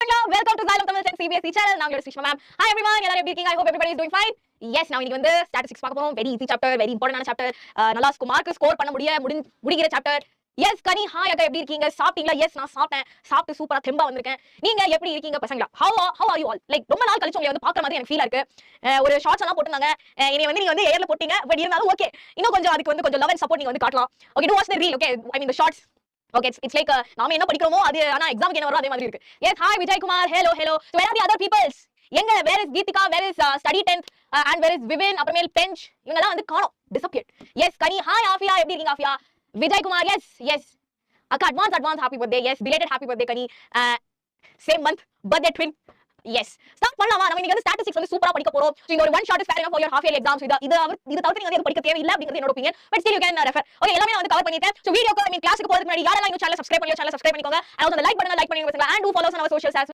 Welcome to Xylem Tamil CBSE channel. Now you're Sishma ma'am. Hi everyone. எல்லாரும் எப்படி இருக்கீங்க? I hope everybody is doing fine. Yes, now இன்னைக்கு வந்து statistics பார்க்க போறோம். Very easy chapter, very important chapter. நல்லா mark score பண்ண முடிகிற chapter. Yes, கனி ஹாய் அக்கா எப்படி இருக்கீங்க? சாப்பிட்டீங்களா? Yes, நான் சாப்பிட்டேன். சாப்பிட்டு சூப்பரா தெம்பா வந்திருக்கேன். நீங்க எப்படி இருக்கீங்க பசங்களா? How are you all? Like ரொம்ப நாள் கழிச்சு உங்களை வந்து பார்க்குற மாதிரி எனக்கு ஃபீல் இருக்கு. ஒரு ஷார்ட்ஸ் எல்லாம் போட்டுருந்தாங்க. இனி வந்து நீங்க வந்து ஏர்ல போட்டீங்க. பட் இருந்தாலும் ஓகே. இன்னும் கொஞ்சம் அதுக்கு வந்து கொஞ்சம் லவ் அண்ட் சப்போர்ட் நீங்க வந்து காட்டலாம். Okay, do watch the reel. Okay, I mean the shorts. Okay, it's like நாம என்ன படிக்கிறோமோ அது ஆனா எக்ஸாம்க்கு என்ன வரும் அதே மாதிரி இருக்கு. Yes, hi Vijay Kumar. Hello. So where are the other peoples? எங்க where is Geetika? Where is study 10th? And where is Vivin? அப்புறமேல் Pench? இவங்கலாம் வந்து காணோம். Disappeared. Yes, கனி hi ஆஃபியா எப்படி இருக்கீங்க ஆஃபியா? Vijay Kumar. Yes. அக்கா advance happy birthday. Yes, belated happy birthday கனி. Same month birthday twin. Yes. Start பண்ணலாமா? நம்ம இன்னைக்கு வந்து ஸ்டாட்டிஸ்டிக்ஸ் வந்து சூப்பரா படிக்க போறோம். சோ இந்த ஒரு one shot is fair enough for your half yearly exams. இது தவிர்த்து நீங்க வந்து படிக்க தேவையில்லை அப்படிங்கிறது என்னோட opinion. But still you can refer. Okay, எல்லாமே நான் வந்து கவர் பண்ணிட்டேன். சோ வீடியோக்கு I mean கிளாஸ்க்கு போறதுக்கு முன்னாடி யாரெல்லாம் இந்த சேனலை சப்ஸ்கிரைப் பண்ணலையோ சேனலை சப்ஸ்கிரைப் பண்ணிக்கோங்க. And also the like button like பண்ணிக்கோங்க and do follow us on our socials as